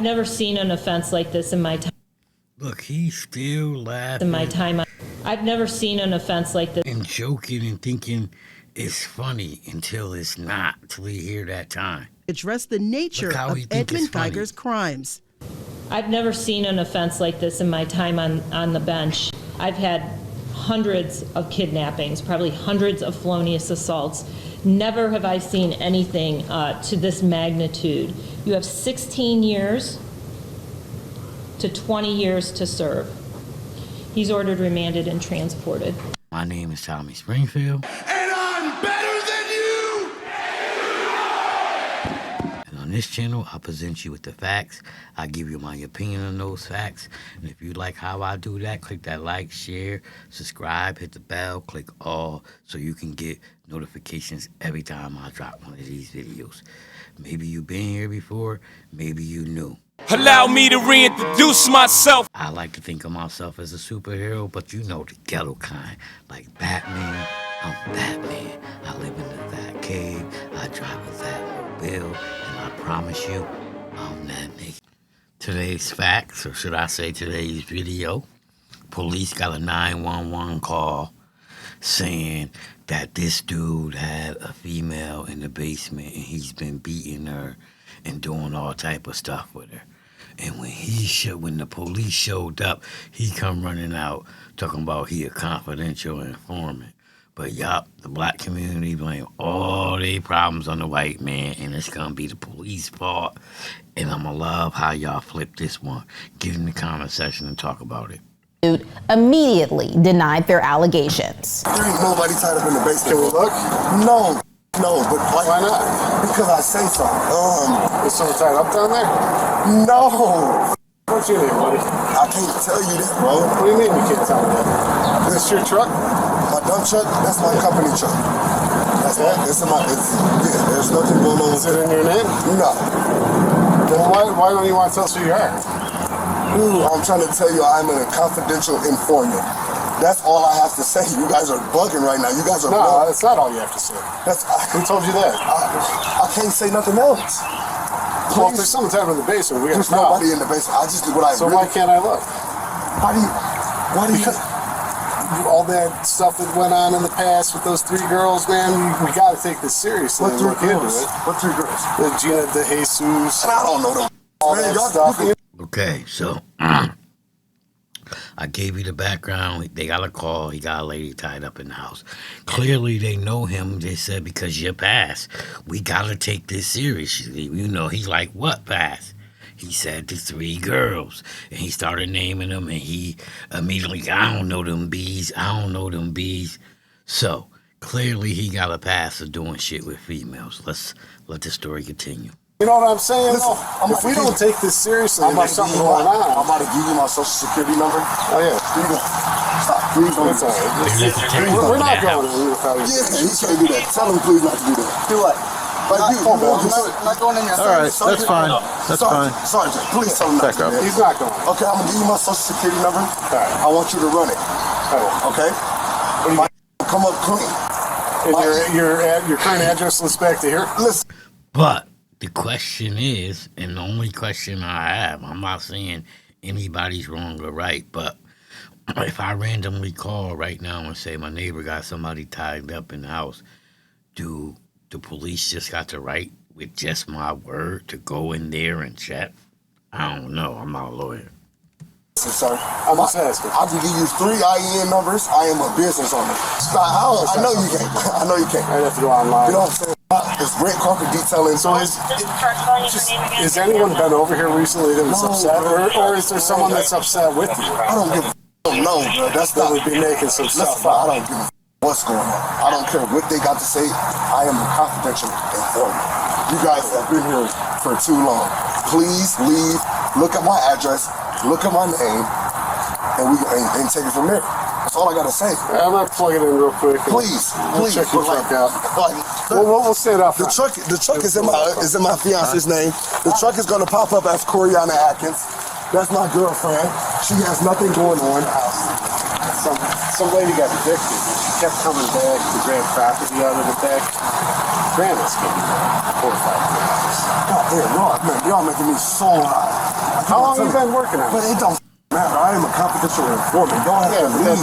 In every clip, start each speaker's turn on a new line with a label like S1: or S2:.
S1: never seen an offense like this in my time.
S2: Look, he's still laughing.
S1: In my time, I've never seen an offense like this.
S2: And joking and thinking it's funny until it's not, till you hear that time.
S3: Address the nature of Edmond-Geiger's crimes.
S1: I've never seen an offense like this in my time on the bench. I've had hundreds of kidnappings, probably hundreds of felonious assaults. Never have I seen anything to this magnitude. You have 16 years to 20 years to serve. He's ordered remanded and transported.
S2: My name is Tommy Springfield.
S4: And I'm better than you!
S2: And on this channel, I present you with the facts. I give you my opinion on those facts. And if you like how I do that, click that like, share, subscribe, hit the bell, click all, so you can get notifications every time I drop one of these videos. Maybe you've been here before, maybe you new.
S5: Allow me to reintroduce myself.
S2: I like to think of myself as a superhero, but you know the ghetto kind. Like Batman, I'm Batman. I live in the Bat Cave, I drive a Batmobile, and I promise you, I'm that nigga. Today's facts, or should I say today's video, police got a 911 call saying that this dude had a female in the basement and he's been beating her and doing all type of stuff with her. And when the police showed up, he come running out talking about he a confidential informant. But yup, the black community blame all their problems on the white man, and it's gonna be the police fault. And I'ma love how y'all flip this one. Get in the comment section and talk about it.
S6: Immediately denied their allegations.
S4: There ain't nobody tied up in the basement. Can we look? No, but why not? Because I say so. Is someone tied up down there? No. What's your name, buddy? I can't tell you that, bro. What do you mean you can't tell me that? Is this your truck? My dump truck? That's my company truck. That's it? Yeah, there's nothing going on. Is it in your name? No. Then why don't you want to tell us who you are? I'm trying to tell you I'm a confidential informant. That's all I have to say. You guys are bugging right now. You guys are bugging. That's not all you have to say. Who told you that? I can't say nothing else. Please. Well, if there's someone tied in the basement, there's nobody in the basement. I just did what I So really, why can't I look? Why do you? Because all that stuff that went on in the past with those 3 girls, man, we got to take this seriously. What 3 girls? What 3 girls? The Gina, the Jesus. And I don't know them. All that stuff.
S2: Okay, so I gave you the background. They got a call. He got a lady tied up in the house. Clearly, they know him. They said, because you're past, we got to take this seriously. You know, he's like, what past? He said the 3 girls. And he started naming them, and he immediately, I don't know them bees. I don't know them bees. So, clearly, he got a pass of doing shit with females. Let's let the story continue.
S4: You know what I'm saying? Listen, if we don't take this seriously, there's something going on. I'm about to give you my social security number. Oh, yeah. Stop. Please don't. It's all right. We're not going without you. Yeah, you can't do that. Tell him please not to do that. Do what? Not going in your
S7: all right, that's fine. That's fine.
S4: Sergeant, please tell him not to do that. He's not going. Okay, I'm going to give you my social security number. All right. I want you to run it. Okay? Come up clean. And your current address lists back to here? Listen.
S2: But the question is, and the only question I have, I'm not saying anybody's wrong or right, but if I randomly call right now and say my neighbor got somebody tied up in the house, do the police just got the right, with just my word, to go in there and check? I don't know. I'm not a lawyer.
S4: Sir, I'm just asking. I can give you 3 IEN numbers. I am a business owner. I know you can't. I know you can't. I have to go online. You know what I'm saying? It's red carpet detailing. So has anyone been over here recently that was upset? Or is there someone that's upset with you? I don't give a no, bro. That's not be making some stuff up. I don't give a what's going on. I don't care what they got to say. I am a confidential informant. You guys have been here for too long. Please leave. Look at my address. Look at my name. And take it from there. That's all I gotta say. I'm gonna plug it in real quick. Please. Check your truck out. We'll set up. The truck is in my fiance's name. The truck is gonna pop up as Coriana Atkins. That's my girlfriend. She has nothing going on. Some lady got evicted. She kept coming back to grab property out of the back. Grandma's getting $4 or $5. God damn, y'all making me so high. How long you been working at? But it don't matter. I am a confidential informant. Y'all have to leave.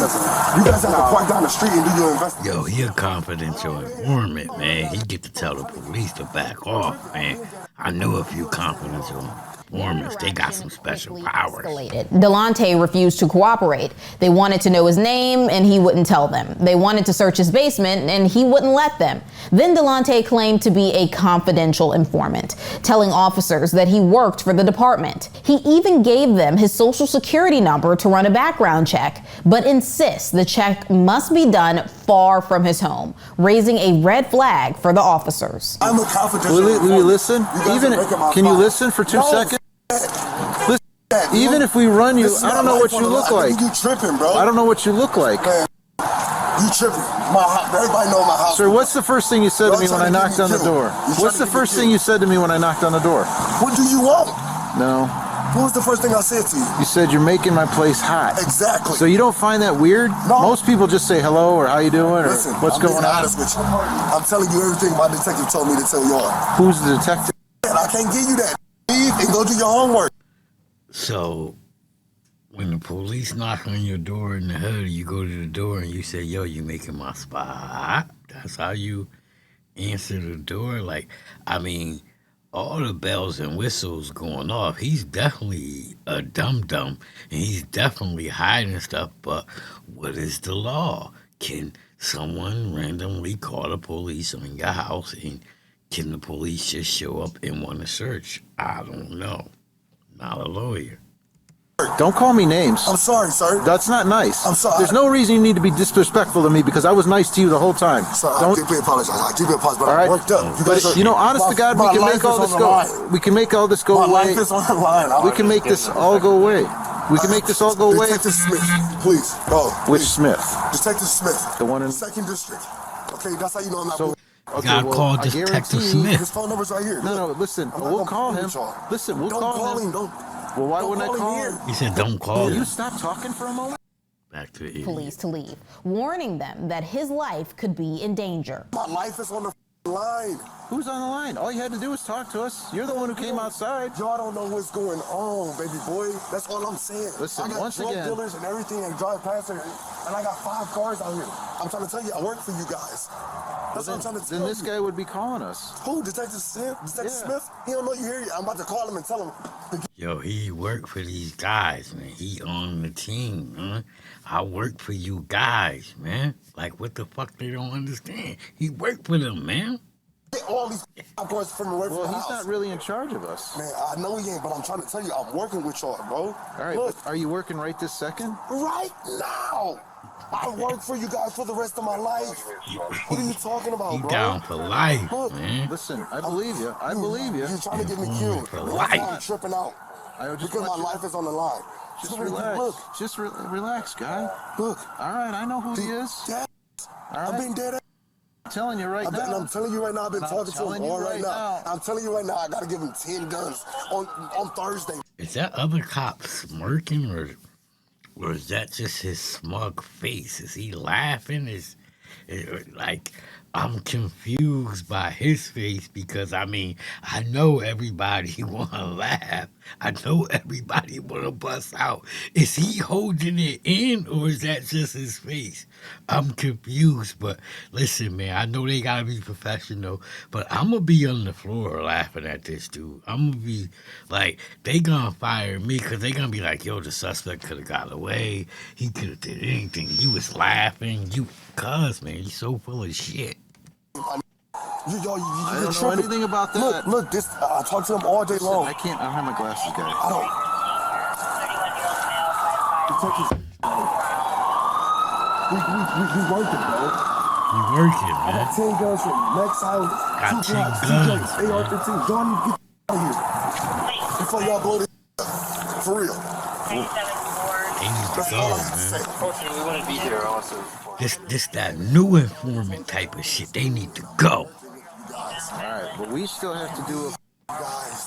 S4: You guys have to park down the street and do your investigation.
S2: Yo, he a confidential informant, man. He get to tell the police to back off, man. I knew a few confidential informants. They got some special powers.
S6: Dalontay refused to cooperate. They wanted to know his name, and he wouldn't tell them. They wanted to search his basement, and he wouldn't let them. Then Dalontay claimed to be a confidential informant, telling officers that he worked for the department. He even gave them his social security number to run a background check, but insists the check must be done far from his home, raising a red flag for the officers.
S4: I'm a confidential informant.
S7: Will you listen? Can you listen for 2 seconds? Listen, even if we run you, I don't know what you look like.
S4: You tripping, bro?
S7: I don't know what you look like.
S4: Man, you tripping? Everybody know my house.
S7: Sir, what's the first thing you said to me when I knocked on the door? What's the first thing you said to me when I knocked on the door?
S4: What do you want?
S7: No.
S4: What was the first thing I said to you?
S7: You said you're making my place hot.
S4: Exactly.
S7: So you don't find that weird?
S4: No.
S7: Most people just say hello or how you doing or
S4: Listen,
S7: what's going on.
S4: honest with you. I'm telling you everything my detective told me to tell y'all.
S7: Who's the detective?
S4: And I can't give you that. Leave and go do your homework.
S2: So, when the police knock on your door in the hood, you go to the door and you say, yo, you making my spot hot? That's how you answer the door? Like, I mean, all the bells and whistles going off. He's definitely a dum-dum, and he's definitely hiding stuff, but what is the law? Can someone randomly call the police on your house, and can the police just show up and want to search? I don't know. Not a lawyer.
S7: Don't call me names.
S4: I'm sorry, sir.
S7: That's not nice.
S4: I'm sorry.
S7: There's no reason you need to be disrespectful to me because I was nice to you the whole time.
S4: Sir, I deeply apologize. I deeply apologize, but
S7: all right.
S4: I worked up.
S7: Honest to God, we can make all this go. We can make all this go away.
S4: My life is on the line.
S7: We can make this all go away. We can make this all go away.
S4: Detective Smith, please.
S7: Which Smith?
S4: Detective Smith.
S7: The one in
S4: 2nd District. Okay, that's how you know I'm not.
S2: Okay, gotta call Detective Smith.
S4: His phone number's right here.
S7: No, listen. We'll call him. Listen, we'll call him. Well, why wouldn't I call him?
S2: He said, don't call him.
S7: Will you stop talking for a moment?
S2: Back to the
S6: Police to leave, warning them that his life could be in danger.
S4: My life is on the line.
S7: Who's on the line? All you had to do was talk to us. You're the one who came outside.
S4: Y'all don't know what's going on, baby boy. That's all I'm saying.
S7: Listen,
S4: I got
S7: once
S4: drug
S7: again,
S4: dealers and everything and drive past it, and I got 5 cars out here. I'm trying to tell you, I work for you guys. That's what I'm trying to tell you.
S7: Then this guy would be calling us.
S4: Who? Detective Smith? Detective Smith? He don't know you here yet. I'm about to call him and tell him.
S2: Yo, he worked for these guys, man. He on the team, man. I work for you guys, man. Like, what the fuck they don't understand? He worked for them, man.
S4: Get all these cars from away from the house.
S7: Well, he's not really in charge of us.
S4: Man, I know he ain't, but I'm trying to tell you, I'm working with y'all, bro.
S7: All right,
S4: look,
S7: are you working right this second?
S4: Right now. I work for you guys for the rest of my life. What are you talking about, bro?
S2: He down for life,
S4: look,
S2: man.
S7: Listen, I believe you. I believe you.
S4: You're trying to get me killed.
S2: For
S4: That's
S2: life.
S4: why I'm tripping out. Because my life is on the line.
S7: Just relax.
S4: Look.
S7: Just relax, guy.
S4: Look.
S7: All right, I know who he is.
S4: Dad,
S7: All right.
S4: I've been dead.
S7: I'm telling you right now.
S4: I'm telling you right now, I've been talking to him all right now. I'm telling you right now, I got to give him 10 guns on Thursday.
S2: Is that other cop smirking, or is that just his smug face? Is he laughing? Like, I'm confused by his face because, I mean, I know everybody want to laugh. I know everybody want to bust out. Is he holding it in, or is that just his face? I'm confused, but listen, man, I know they got to be professional, but I'm going to be on the floor laughing at this dude. I'm going to be like, they going to fire me because they going to be like, yo, the suspect could have got away. He could have did anything. You was laughing. Cuz, man, you so full of shit.
S7: I don't know anything about that.
S4: Look, this, I talk to him all day long.
S7: I don't have my glasses, guys.
S4: I don't. We working, bro.
S2: You working,
S4: I
S2: man.
S4: got 10 guns from Max Island.
S2: Got
S4: 2
S2: 10
S4: blocks, 2
S2: guns.
S4: guns, AR-15. Y'all need to get out of here. Before y'all blow this up. For real.
S2: They need to
S4: That's
S2: go,
S4: all I have to
S2: man.
S4: say.
S8: Unfortunately, we wouldn't be here also.
S2: This that new informant type of shit. They need to go.
S7: All right, but we still have to do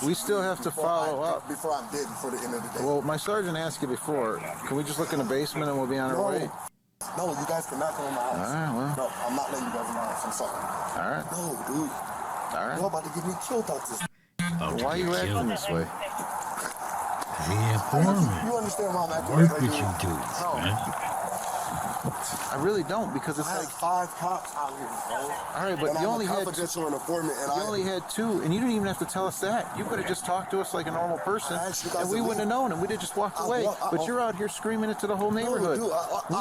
S7: we still have to follow up.
S4: Before I'm dead, before the end of the day.
S7: Well, my sergeant asked you before. Can we just look in the basement and we'll be on our way?
S4: No, you guys cannot go in my house.
S7: All right, well.
S4: No, I'm not letting you guys in my house. I'm sorry.
S7: All right.
S4: No, dude.
S7: All right.
S4: You're about to get me killed out this.
S2: About to
S7: Why are you
S2: get
S7: acting
S2: killed.
S7: this way?
S2: The informant.
S4: You understand why I'm acting
S2: Work
S4: like
S2: what
S4: that?
S2: you do, man.
S7: I really don't, because it's
S4: I had
S7: like,
S4: 5 cops out here, bro.
S7: all right, but
S4: And
S7: you
S4: I'm
S7: only
S4: a
S7: had
S4: confidential informant, and
S7: you only had 2, and you didn't even have to tell us that. You could have just talked to us like a normal person,
S4: I asked you guys
S7: and we
S4: to
S7: wouldn't have
S4: leave.
S7: known, and we'd have just walked away. But you're out here screaming it to the whole neighborhood.
S4: dude,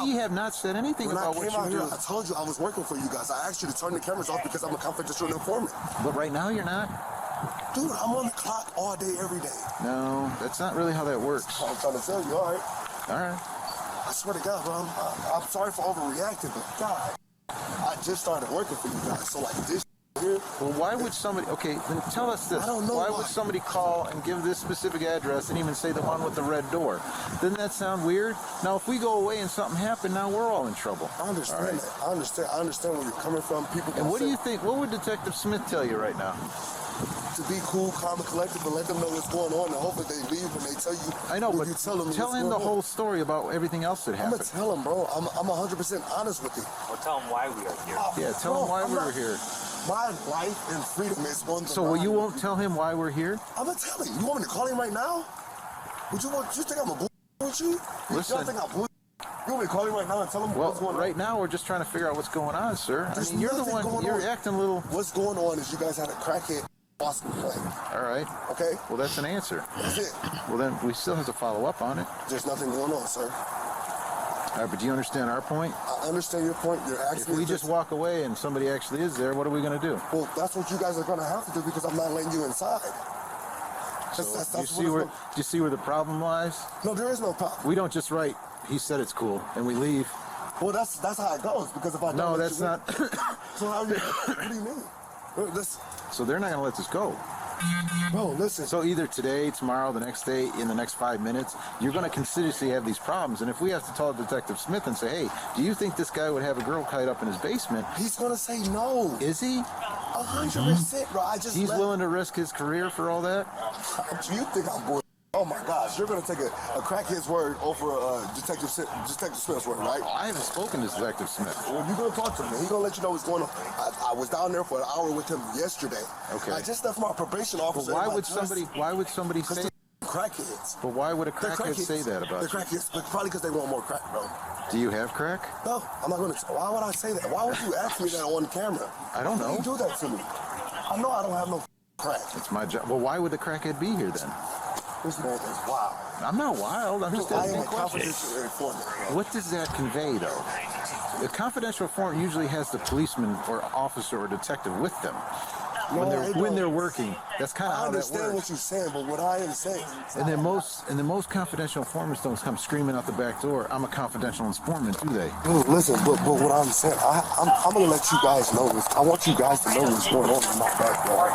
S7: We have not said anything
S4: when I
S7: about
S4: came
S7: what
S4: out
S7: you
S4: here,
S7: do.
S4: I told you I was working for you guys. I asked you to turn the cameras off because I'm a confidential informant.
S7: But right now you're not.
S4: Dude, I'm on the clock all day, every day.
S7: No, that's not really how that works.
S4: I'm trying to tell you, all right?
S7: All right.
S4: I swear to God, bro, I'm sorry for overreacting, but God, I just started working for you guys. So, like, this here.
S7: Well, why would somebody, okay, then tell us this.
S4: I don't know
S7: why
S4: why.
S7: would somebody call and give this specific address and even say the one with the red door? Doesn't that sound weird? Now, if we go away and something happened, now we're all in trouble.
S4: I understand
S7: All right.
S4: that. I understand where you're coming from. People
S7: And what do you think? What would Detective Smith tell you right now?
S4: to be cool, calm, and collective, and let them know what's going on, and hopefully they leave when they tell you.
S7: I know,
S4: when
S7: but
S4: you tell them
S7: tell
S4: what's
S7: him the
S4: going on.
S7: whole story about everything else that
S4: I'm gonna
S7: happened.
S4: tell him, bro. I'm 100% honest with you.
S8: Well, tell them why we are here.
S7: Yeah, tell him why we were here.
S4: My life and freedom is on the
S7: So, well, you
S4: line.
S7: won't tell him why we're here?
S4: I'm gonna tell him. You want me to call him right now? You think I'm a bull with you?
S7: Listen.
S4: You think I'm bull? You want me to call him right now and tell him
S7: Well,
S4: what's going on?
S7: right now we're just trying to figure out what's going on, sir.
S4: There's
S7: I mean, you're the
S4: nothing
S7: one.
S4: going
S7: You're
S4: on.
S7: acting a little.
S4: What's going on is you guys had a crackhead Boston play.
S7: All right.
S4: Okay?
S7: Well, that's an answer.
S4: That's it.
S7: Well, then we still have to follow up on it.
S4: There's nothing going on, sir.
S7: All right, but do you understand our point?
S4: I understand your point. You're
S7: If
S4: asking
S7: we
S4: me
S7: just walk away and somebody actually is there, what are we going to do?
S4: Well, that's what you guys are going to have to do because I'm not letting you inside.
S7: So,
S4: That's
S7: do
S4: what it's
S7: you see where the problem lies?
S4: No, there is no problem.
S7: We don't just write, he said it's cool, and we leave.
S4: Well, that's how it goes because if I don't
S7: No,
S4: let
S7: that's
S4: you in-
S7: not.
S4: So how you, what do you mean? Listen,
S7: So they're not going to let this go.
S4: bro, listen.
S7: So either today, tomorrow, the next day, in the next 5 minutes, you're going to continuously have these problems. And if we have to tell Detective Smith and say, hey, do you think this guy would have a girl tied up in his basement?
S4: He's going to say no.
S7: Is he?
S4: 100%, bro. I just
S7: He's
S4: let-
S7: willing to risk his career for all that?
S4: You think I'm bored? Oh my gosh, you're going to take a crackhead's word over Detective Smith's word, right?
S7: I haven't spoken to Detective Smith.
S4: Well, you're going to talk to him. He's going to let you know what's going on. I was down there for an hour with him yesterday.
S7: Okay.
S4: I just left my probation officer.
S7: But why
S4: in my
S7: would somebody
S4: Because
S7: say?
S4: they're crackheads.
S7: But why would a
S4: They're
S7: crackhead say that
S4: They're
S7: about you?
S4: crackheads, but probably because they want more crack, bro.
S7: Do you have crack?
S4: No, I'm not going to. Why would I say that? Why would you ask me that on camera?
S7: I don't know.
S4: You do that to me. I know I don't have no crack.
S7: It's my job. Well, why would the crackhead be here then?
S4: This man is wild.
S7: I'm not wild. I'm just
S4: I
S7: asking
S4: am
S7: a
S4: a
S7: question.
S4: confidential informant.
S7: What does that convey, though? The confidential informant usually has the policeman or officer or detective with them when they're working. That's kind of
S4: I
S7: how that
S4: understand
S7: works.
S4: what you're saying, but what I am saying.
S7: And then most confidential informants don't come screaming out the back door, I'm a confidential informant, do they?
S4: Dude, listen, but what I'm saying, I'm going to let you guys know this. I want you guys to know what's going on in my backyard.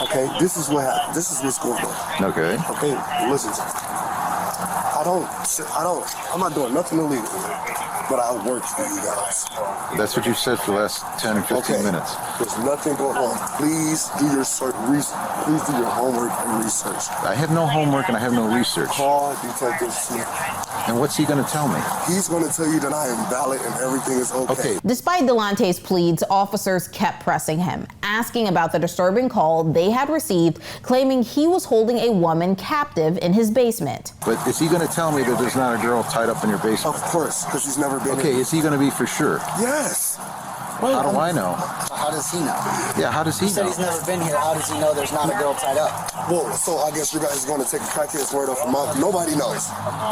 S4: Okay? This is what's going on.
S7: Okay.
S4: Okay, listen. I'm not doing nothing illegal, but I work for you guys.
S7: That's what you said for the last 10 or 15 minutes.
S4: There's nothing going on. Please do your please do your homework and research.
S7: I have no homework and I have no research.
S4: Call Detective Smith.
S7: And what's he going to tell me?
S4: He's going to tell you that I am valid and everything is okay.
S7: Okay.
S6: Despite Dalontay's pleads, officers kept pressing him, asking about the disturbing call they had received, claiming he was holding a woman captive in his basement.
S7: But is he going to tell me that there's not a girl tied up in your basement?
S4: Of course, because he's never been
S7: Okay,
S4: in.
S7: is he going to be for sure?
S4: Yes.
S7: How do I know?
S9: How does he know?
S7: Yeah, how does he
S9: He said
S7: know?
S9: he's never been here. How does he know there's not a girl tied up?
S4: Well, so I guess you guys are going to take a crackhead's word off of mine. Nobody knows.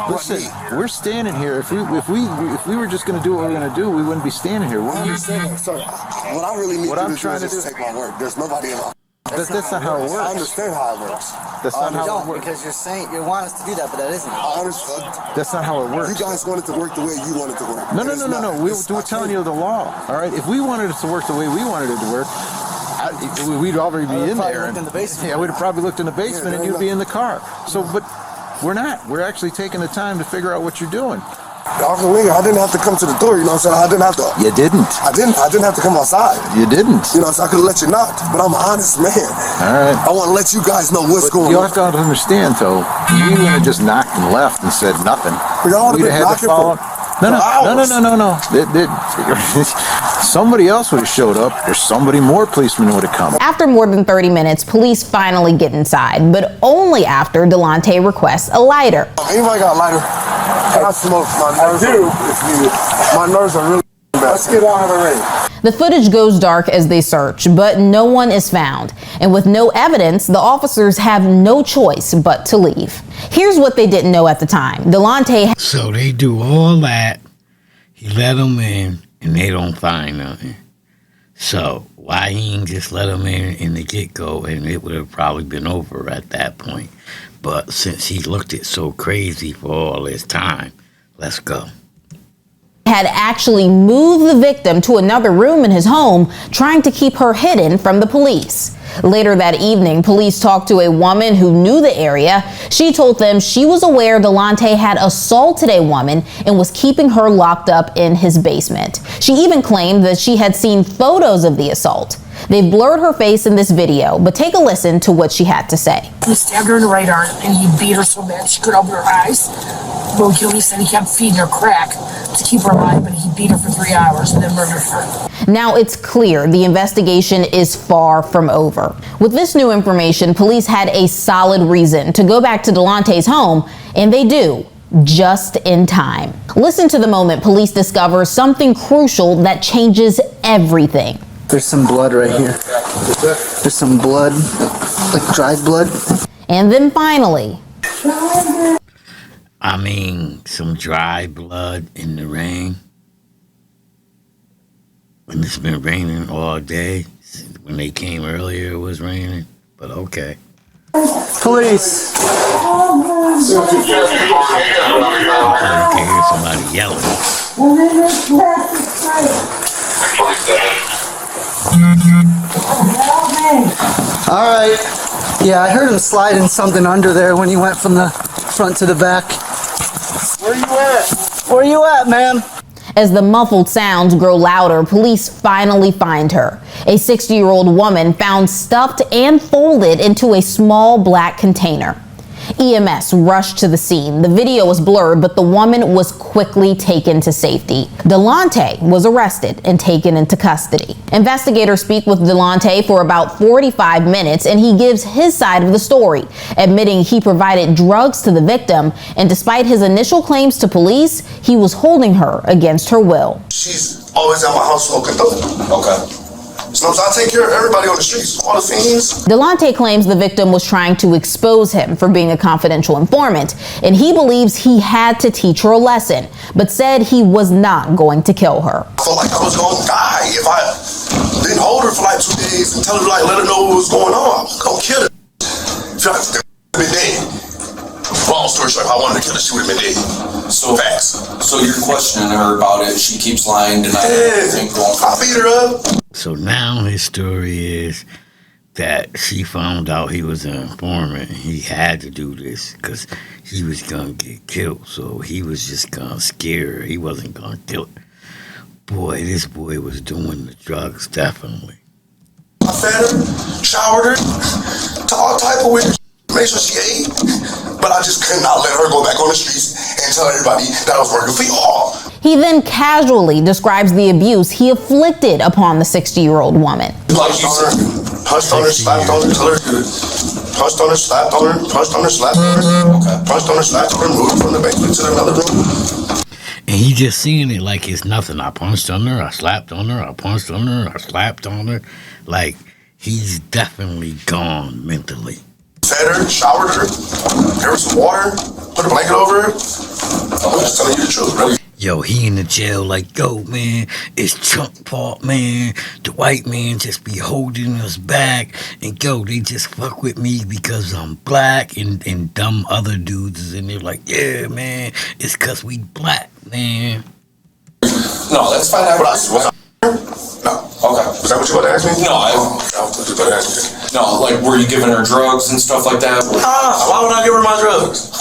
S7: Listen, we're standing here. If we were just going to do what we're going to do, we wouldn't be standing here.
S4: I understand that, sir. What I really need
S7: What
S4: you
S7: I'm
S4: to do
S7: trying
S4: is
S7: to
S4: just
S7: do-
S4: take my word. There's nobody in my...
S7: That's not how it
S4: I
S7: works.
S4: understand how it works.
S7: That's not
S9: You
S7: how it
S9: don't,
S7: works.
S9: because you're saying you want us to do that, but that isn't.
S4: I understand.
S7: That's not how it
S4: You
S7: works.
S4: guys want it to work the way you want it to work.
S7: No.
S4: It's not.
S7: We're telling you the law. All right. If we wanted it to work the way we wanted it to work, we'd already be in
S9: probably
S7: there.
S9: looked in the basement.
S7: Yeah, we'd have probably looked in the basement, and you'd be in the car. So, but we're not. We're actually taking the time to figure out what you're doing.
S4: I didn't have to come to the door, you know what I'm saying? I didn't have to.
S7: You didn't.
S4: I didn't have to come outside.
S7: You didn't.
S4: You know, so I could have let you knock. But I'm an honest man.
S7: All right.
S4: I want to let you guys know what's going
S7: You
S4: on.
S7: have to understand, though. You wouldn't have just knocked and left and said nothing.
S4: Y'all
S7: We'd
S4: been
S7: have had to
S4: knocking
S7: follow.
S4: for
S7: No.
S4: hours.
S7: somebody else would have showed up, or somebody more policemen would have come.
S6: After more than 30 minutes, police finally get inside, but only after Dalontay requests a lighter.
S4: Anybody got a lighter? Can I smoke? My nerves my nerves are really bad. Let's get out of the ring.
S6: The footage goes dark as they search, but no one is found. And with no evidence, the officers have no choice but to leave. Here's what they didn't know at the time. Dalontay...
S2: So they do all that. He let them in, and they don't find nothing. So why he ain't just let them in the get-go, and it would have probably been over at that point. But since he looked it so crazy for all this time, let's go.
S6: Had actually moved the victim to another room in his home, trying to keep her hidden from the police. Later that evening, police talked to a woman who knew the area. She told them she was aware Dalontay had assaulted a woman and was keeping her locked up in his basement. She even claimed that she had seen photos of the assault. They've blurred her face in this video, but take a listen to what she had to say.
S10: He stabbed her in the right arm and he beat her so bad she couldn't open her eyes. Bo Kennedy said he kept feeding her crack to keep her alive, but he beat her for 3 hours and then murdered her.
S6: Now it's clear the investigation is far from over. With this new information, police had a solid reason to go back to Dalontay's home, and they do, just in time. Listen to the moment police discover something crucial that changes everything.
S9: There's some blood right here. There's some blood, like dried blood.
S6: And then finally...
S2: I mean, some dry blood in the rain. When it's been raining all day. When they came earlier, it was raining. But okay.
S9: Police.
S2: You can hear somebody yelling.
S9: All right. Yeah, I heard him sliding something under there when he went from the front to the back. Where you at? Where you at, ma'am?
S6: As the muffled sounds grow louder, police finally find her. A 60-year-old woman found stuffed and folded into a small black container. EMS rushed to the scene. The video was blurred, but the woman was quickly taken to safety. Dalontay was arrested and taken into custody. Investigators speak with Dalontay for about 45 minutes, and he gives his side of the story, admitting he provided drugs to the victim, and despite his initial claims to police, he was holding her against her will.
S4: She's always at my house smoking dope. Okay. So I take care of everybody on the streets, all the fiends.
S6: Dalontay claims the victim was trying to expose him for being a confidential informant, and he believes he had to teach her a lesson, but said he was not going to kill her.
S4: I felt like I was going to die if I didn't hold her for like 2 days and tell her, like, let her know what was going on. I was going to kill her. She would have been dead. Long story short, if I wanted to kill her, she would have been dead. So facts.
S8: So you're questioning her about it. She keeps lying, denying everything.
S4: I beat her up.
S2: So now his story is that she found out he was an informant and he had to do this because he was going to get killed. So he was just going to scare her. He wasn't going to kill her. Boy, this boy was doing the drugs, definitely.
S4: I fed her, showered her, to all type of weird made sure she ate. But I just could not let her go back on the streets and tell everybody that I was working for y'all.
S6: He then casually describes the abuse he afflicted upon the 60-year-old woman.
S4: Like you said, punched on her, slapped on her, till her good. Punched on her, slapped on her, punched on her, slapped on her. Okay. Punched on her, slapped on her, moved from the basement to another room.
S2: And he just seeing it like it's nothing. I punched on her, I slapped on her, I punched on her, I slapped on her. Like, he's definitely gone mentally.
S4: Fed her, showered her, gave her some water, put a blanket over her. I'm just telling you the truth, really.
S2: Yo, he in the jail like, yo, man, it's Trump fault, man. The white man just be holding us back. And, yo, they just fuck with me because I'm black. And dumb other dudes is in there like, yeah, man, it's because we black, man.
S8: No, let's find out.
S4: No. Okay. Was that what you about to ask me?
S8: No,
S4: I was about to ask me.
S8: No, like, were you giving her drugs and stuff like that?
S4: Why would I give her my drugs?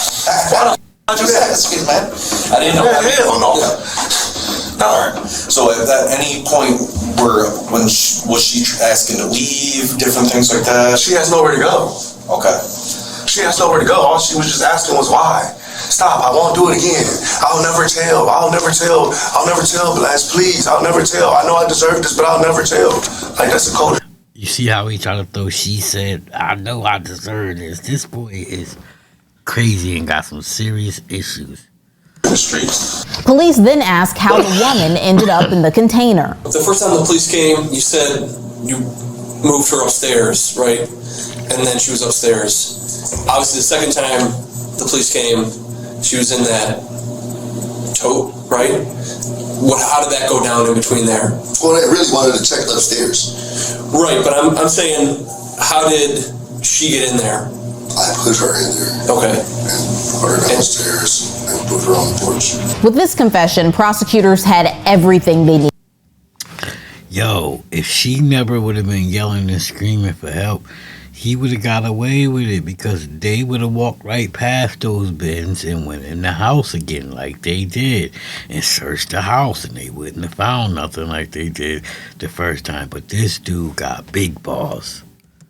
S4: Why the you that?
S8: Excuse me, man. I didn't know.
S4: Hell no.
S8: Yeah. All right. So at any point, was she asking to leave, different things like that?
S4: She has nowhere to go.
S8: Okay.
S4: She has nowhere to go. All she was just asking was why. Stop. I won't do it again. I'll never tell. I'll never tell. I'll never tell, Blas. Please. I'll never tell. I know I deserve this, but I'll never tell. Like, that's a culture.
S2: You see how he tried to throw she said, I know I deserve this. This boy is crazy and got some serious issues.
S6: Police then asked how the woman ended up in the container.
S11: The first time the police came, you said you moved her upstairs, right? And then she was upstairs. Obviously, the second time the police came, she was in that tote, right? How did that go down in between there?
S4: Well, they really wanted to check upstairs.
S11: Right, but I'm saying, how did she get in there?
S4: I put her in there.
S11: Okay.
S4: And put her downstairs and put her on the porch.
S6: With this confession, prosecutors had everything they needed.
S2: Yo, if she never would have been yelling and screaming for help, he would have got away with it because they would have walked right past those bins and went in the house again like they did and searched the house, and they wouldn't have found nothing like they did the first time. But this dude got big balls.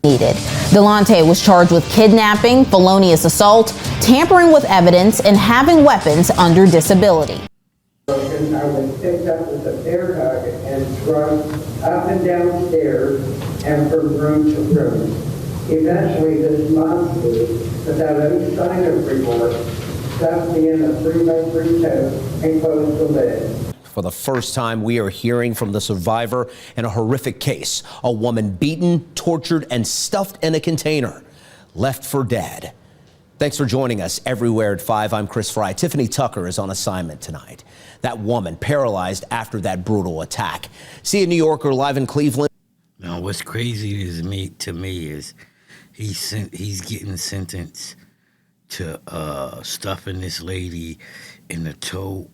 S6: Dalontay was charged with kidnapping, felonious assault, tampering with evidence, and having weapons under disability.
S12: I was picked up with a bear hug and thrown up and down stairs and from room to room. Eventually, this monster, without any sign of remorse, stuffed me in a 3x3 tote and closed the lid.
S13: For the first time, we are hearing from the survivor in a horrific case. A woman beaten, tortured, and stuffed in a container, left for dead. Thanks for joining us everywhere at 5. I'm Chris Fry. Tiffany Tucker is on assignment tonight. That woman paralyzed after that brutal attack. See a New Yorker live in Cleveland.
S2: Now, what's crazy to me is he's getting sentenced to stuffing this lady in the tote,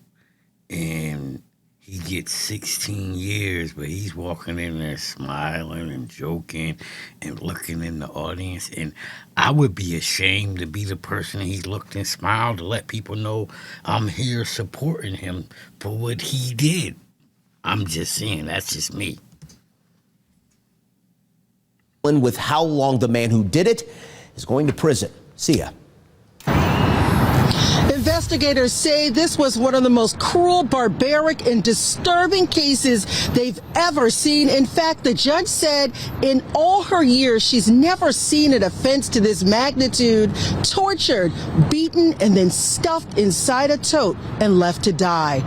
S2: and he gets 16 years, but he's walking in there smiling and joking and looking in the audience. And I would be ashamed to be the person he looked and smiled to let people know I'm here supporting him for what he did. I'm just saying, that's just me.
S13: With how long the man who did it is going to prison. See ya.
S3: Investigators say this was one of the most cruel, barbaric, and disturbing cases they've ever seen. In fact, the judge said in all her years, she's never seen an offense to this magnitude, tortured, beaten, and then stuffed inside a tote and left to die.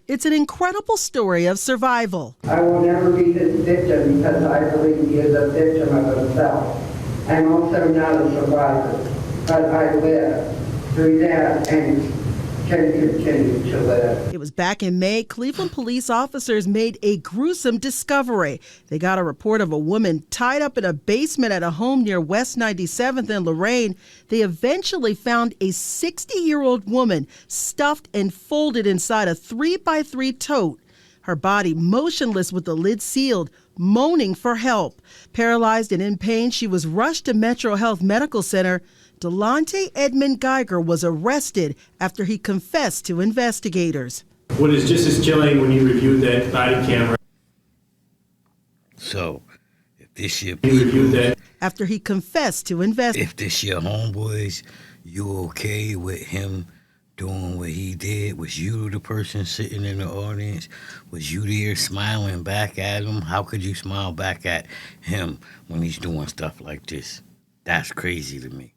S3: It's an incredible story of survival.
S12: I will never be his victim because I believe he is a victim of himself. I'm also not a survivor, but I live through that and can continue to live.
S3: It was back in May, Cleveland police officers made a gruesome discovery. They got a report of a woman tied up in a basement at a home near West 97th in Lorraine. They eventually found a 60-year-old woman stuffed and folded inside a 3x3 tote. Her body motionless with the lid sealed, moaning for help. Paralyzed and in pain, she was rushed to Metro Health Medical Center. Dalontay Edmond-Geiger was arrested after he confessed to investigators.
S14: What is just as chilling when you reviewed that body camera.
S2: So, if this your people,
S3: after he confessed to investigators.
S2: If this your homeboys, you okay with him doing what he did? Was you the person sitting in the audience? Was you there smiling back at him? How could you smile back at him when he's doing stuff like this? That's crazy to me.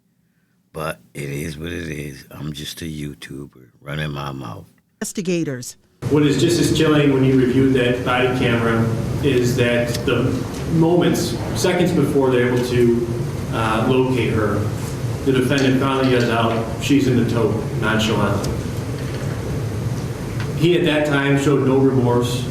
S2: But it is what it is. I'm just a YouTuber running my mouth.
S3: Investigators.
S14: What is just as chilling when you reviewed that body camera is that the moments, seconds before they're able to locate her, the defendant finally yells out, "She's in the tote," nonchalantly. He at that time showed no remorse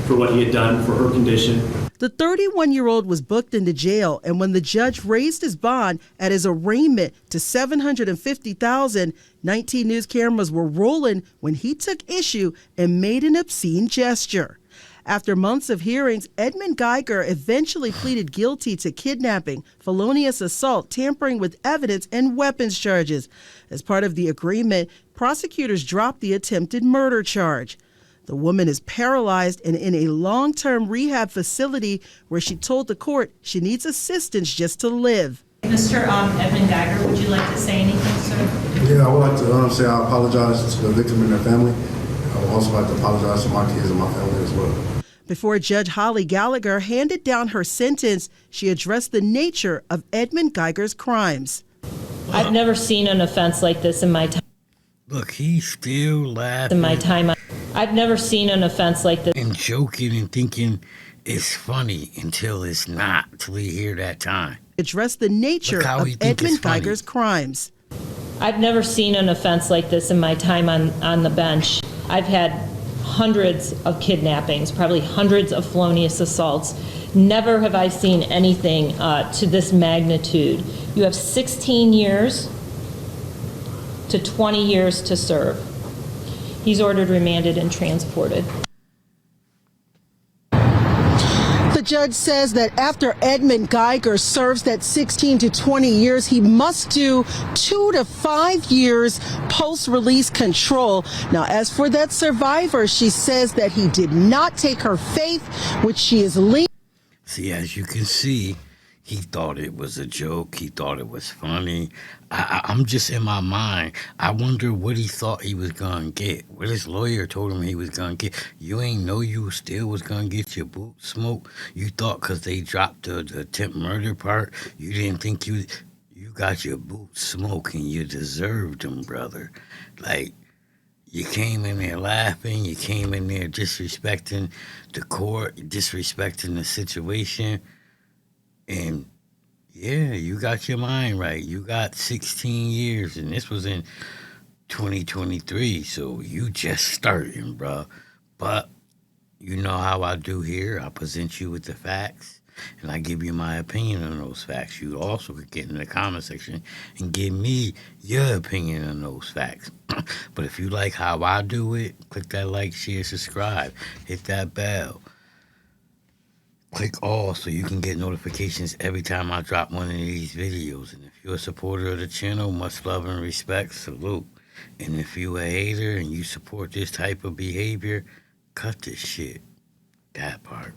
S14: for what he had done for her condition.
S3: The 31-year-old was booked into jail, and when the judge raised his bond at his arraignment to $750,000, 19 News cameras were rolling when he took issue and made an obscene gesture. After months of hearings, Edmond-Geiger eventually pleaded guilty to kidnapping, felonious assault, tampering with evidence, and weapons charges. As part of the agreement, prosecutors dropped the attempted murder charge. The woman is paralyzed and in a long-term rehab facility where she told the court she needs assistance just to live.
S1: Mr. Edmond-Geiger, would you like to say anything, sir?
S4: Yeah, I would like to say I apologize to the victim and their family. I would also like to apologize to my kids and my family as well.
S3: Before Judge Holly Gallagher handed down her sentence, she addressed the nature of Edmond-Geiger's crimes.
S1: I've never seen an offense like this in my time.
S2: Look, he's still laughing.
S1: In my time, I've never seen an offense like this.
S2: And joking and thinking it's funny until it's not, till we hear that time.
S3: Address the nature of Edmond-Geiger's crimes.
S1: I've never seen an offense like this in my time on the bench. I've had hundreds of kidnappings, probably hundreds of felonious assaults. Never have I seen anything to this magnitude. You have 16 years to 20 years to serve. He's ordered remanded and transported.
S3: The judge says that after Edmond-Geiger serves that 16 to 20 years, he must do 2 to 5 years post-release control. Now, as for that survivor, she says that he did not take her faith, which she is leaving.
S2: See, as you can see, he thought it was a joke. He thought it was funny. I'm just in my mind. I wonder what he thought he was going to get. What his lawyer told him he was going to get. You ain't know you still was going to get your boot smoked. You thought because they dropped the attempt murder part, you didn't think you got your boot smoked and you deserved them, brother. Like, you came in there laughing. You came in there disrespecting the court, disrespecting the situation. And yeah, you got your mind right. You got 16 years, and this was in 2023, so you just starting, bro. But you know how I do here. I present you with the facts, and I give you my opinion on those facts. You also could get in the comment section and give me your opinion on those facts. But if you like how I do it, click that like, share, subscribe, hit that bell. Click all so you can get notifications every time I drop one of these videos. And if you're a supporter of the channel, much love and respect, salute. And if you're a hater and you support this type of behavior, cut this shit. That part.